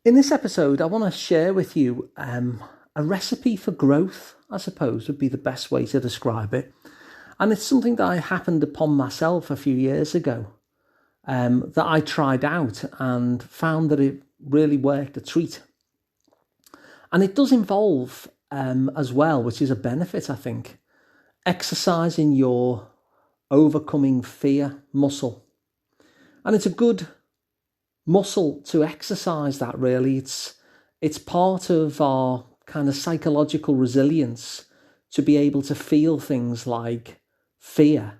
In this episode, I want to share with you a recipe for growth, I suppose would be the best way to describe it. And it's something that I happened upon myself a few years ago that I tried out and found that it really worked a treat. And it does involve as well, which is a benefit, I think, exercising your overcoming fear muscle. And it's a good muscle to exercise that, really. It's part of our kind of psychological resilience to be able to feel things like fear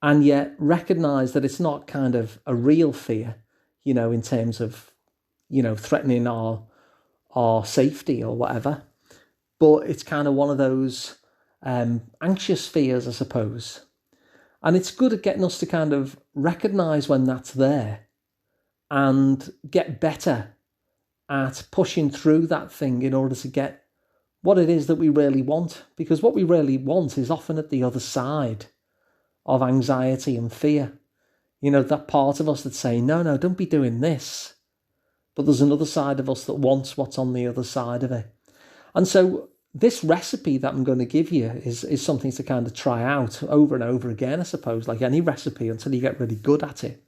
and yet recognize that it's not kind of a real fear, in terms of, threatening our safety or whatever, but it's kind of one of those anxious fears, I suppose. And it's good at getting us to kind of recognize when that's there and get better at pushing through that thing in order to get what it is that we really want. Because what we really want is often at the other side of anxiety and fear. That part of us that's saying, no, don't be doing this. But there's another side of us that wants what's on the other side of it. And so this recipe that I'm going to give you is something to kind of try out over and over again, I suppose, like any recipe, until you get really good at it.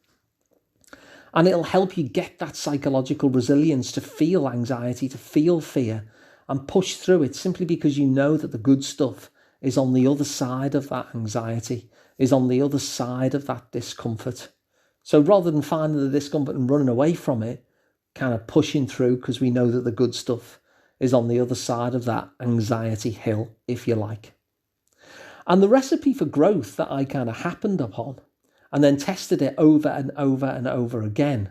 And it'll help you get that psychological resilience to feel anxiety, to feel fear, and push through it simply because you know that the good stuff is on the other side of that anxiety, is on the other side of that discomfort. So rather than finding the discomfort and running away from it, kind of pushing through because we know that the good stuff is on the other side of that anxiety hill, if you like. And the recipe for growth that I kind of happened upon and then tested it over and over and over again,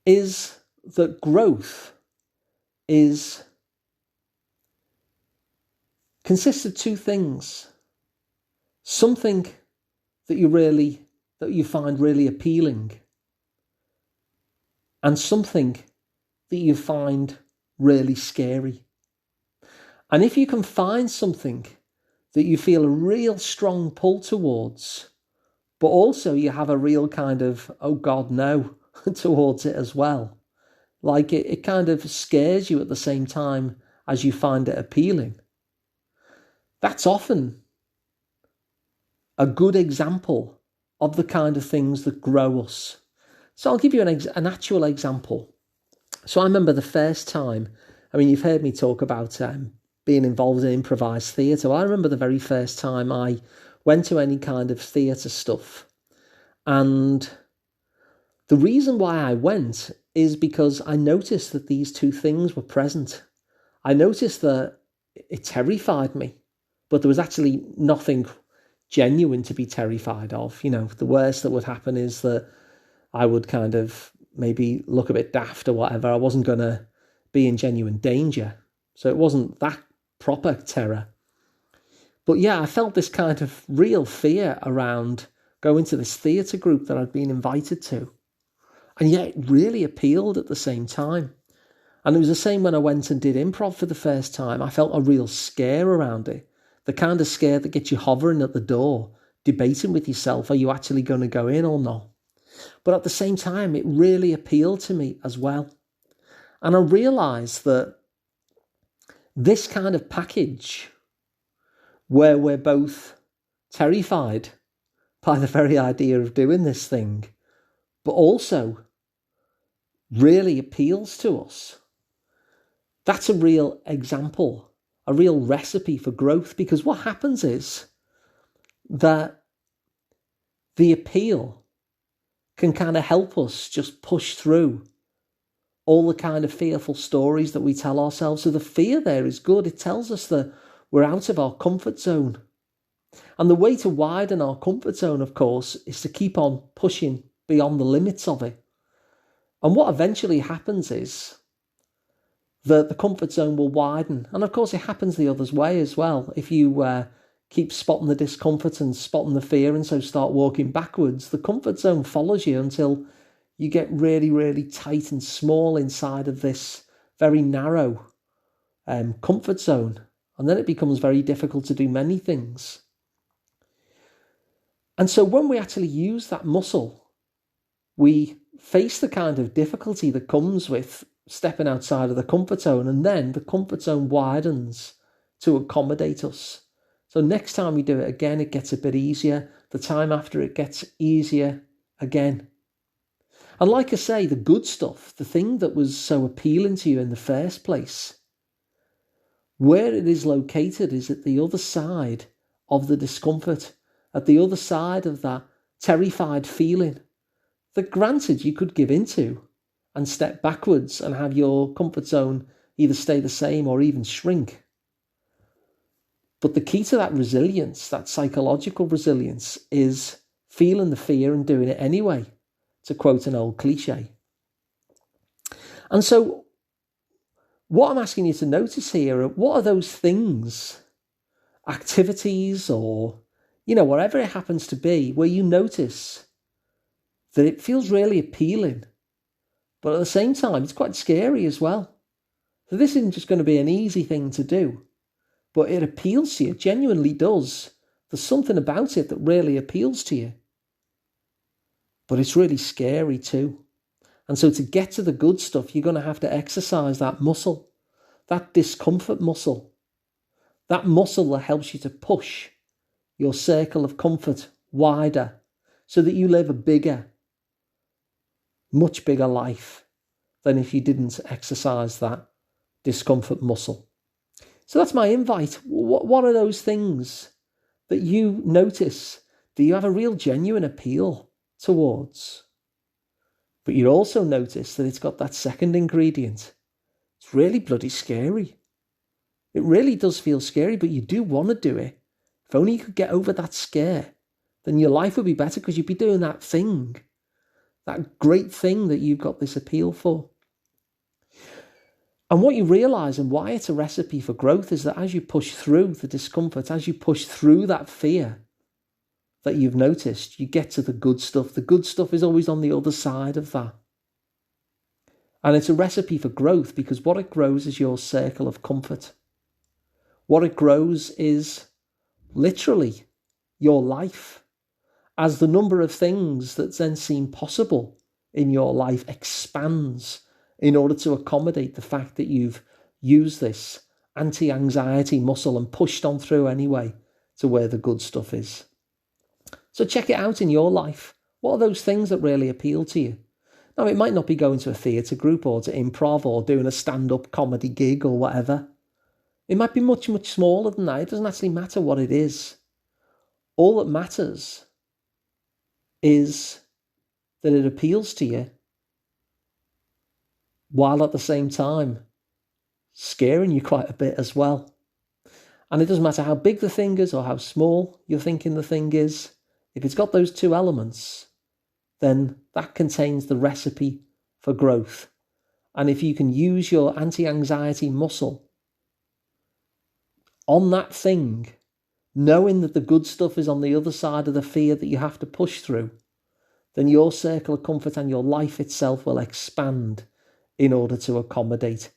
is that growth consists of two things. Something that you find really appealing, and something that you find really scary. And if you can find something that you feel a real strong pull towards, but also you have a real kind of, oh God, no, towards it as well. Like it kind of scares you at the same time as you find it appealing. That's often a good example of the kind of things that grow us. So I'll give you an actual example. So I remember the first time, you've heard me talk about being involved in improvised theatre. Well, I remember the very first time I went to any kind of theatre stuff. And the reason why I went is because I noticed that these two things were present. I noticed that it terrified me, but there was actually nothing genuine to be terrified of. The worst that would happen is that I would kind of maybe look a bit daft or whatever. I wasn't going to be in genuine danger. So it wasn't that proper terror. But yeah, I felt this kind of real fear around going to this theatre group that I'd been invited to. And yet it really appealed at the same time. And it was the same when I went and did improv for the first time. I felt a real scare around it. The kind of scare that gets you hovering at the door, debating with yourself, are you actually going to go in or not? But at the same time, it really appealed to me as well. And I realised that this kind of package, where we're both terrified by the very idea of doing this thing, but also really appeals to us. That's a real example, a real recipe for growth, because what happens is that the appeal can kind of help us just push through all the kind of fearful stories that we tell ourselves. So the fear there is good. It tells us that we're out of our comfort zone. And the way to widen our comfort zone, of course, is to keep on pushing beyond the limits of it. And what eventually happens is that the comfort zone will widen. And of course, it happens the other way as well. If you keep spotting the discomfort and spotting the fear and so start walking backwards, the comfort zone follows you until you get really, really tight and small inside of this very narrow comfort zone. And then it becomes very difficult to do many things. And so when we actually use that muscle, we face the kind of difficulty that comes with stepping outside of the comfort zone, and then the comfort zone widens to accommodate us. So next time we do it again, it gets a bit easier. The time after, it gets easier again. And like I say, the good stuff, the thing that was so appealing to you in the first place, where it is located is at the other side of the discomfort, at the other side of that terrified feeling that granted you could give into and step backwards and have your comfort zone either stay the same or even shrink. But the key to that resilience, that psychological resilience, is feeling the fear and doing it anyway, to quote an old cliche. And so what I'm asking you to notice here are, what are those things, activities, or, whatever it happens to be, where you notice that it feels really appealing, but at the same time, it's quite scary as well. So this isn't just going to be an easy thing to do, but it appeals to you, it genuinely does. There's something about it that really appeals to you. But it's really scary too. And so to get to the good stuff, you're going to have to exercise that muscle, that discomfort muscle, that muscle that helps you to push your circle of comfort wider so that you live a bigger, much bigger life than if you didn't exercise that discomfort muscle. So that's my invite. What are those things that you notice that you have a real genuine appeal towards? But you also notice that it's got that second ingredient. It's really bloody scary. It really does feel scary, but you do want to do it. If only you could get over that scare, then your life would be better because you'd be doing that thing, that great thing that you've got this appeal for. And what you realise and why it's a recipe for growth is that as you push through the discomfort, as you push through that fear that you've noticed, you get to the good stuff. The good stuff is always on the other side of that. And it's a recipe for growth because what it grows is your circle of comfort. What it grows is literally your life, as the number of things that then seem possible in your life expands in order to accommodate the fact that you've used this anti-anxiety muscle and pushed on through anyway to where the good stuff is. So check it out in your life. What are those things that really appeal to you? Now, it might not be going to a theatre group or to improv or doing a stand-up comedy gig or whatever. It might be much, much smaller than that. It doesn't actually matter what it is. All that matters is that it appeals to you while at the same time scaring you quite a bit as well. And it doesn't matter how big the thing is or how small you're thinking the thing is. If it's got those two elements, then that contains the recipe for growth. And if you can use your anti-anxiety muscle on that thing, knowing that the good stuff is on the other side of the fear that you have to push through, then your circle of comfort and your life itself will expand in order to accommodate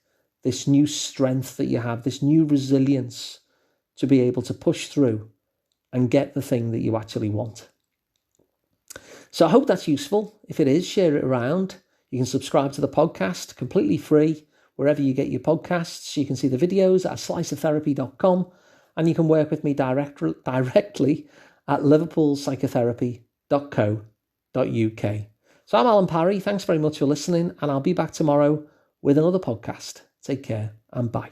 this new strength that you have, this new resilience to be able to push through and get the thing that you actually want. So I hope that's useful. If it is, share it around. You can subscribe to the podcast completely free wherever you get your podcasts. You can see the videos at sliceoftherapy.com, and you can work with me directly at liverpoolpsychotherapy.co.uk. So I'm Alun Parry. Thanks very much for listening, and I'll be back tomorrow with another podcast. Take care and bye.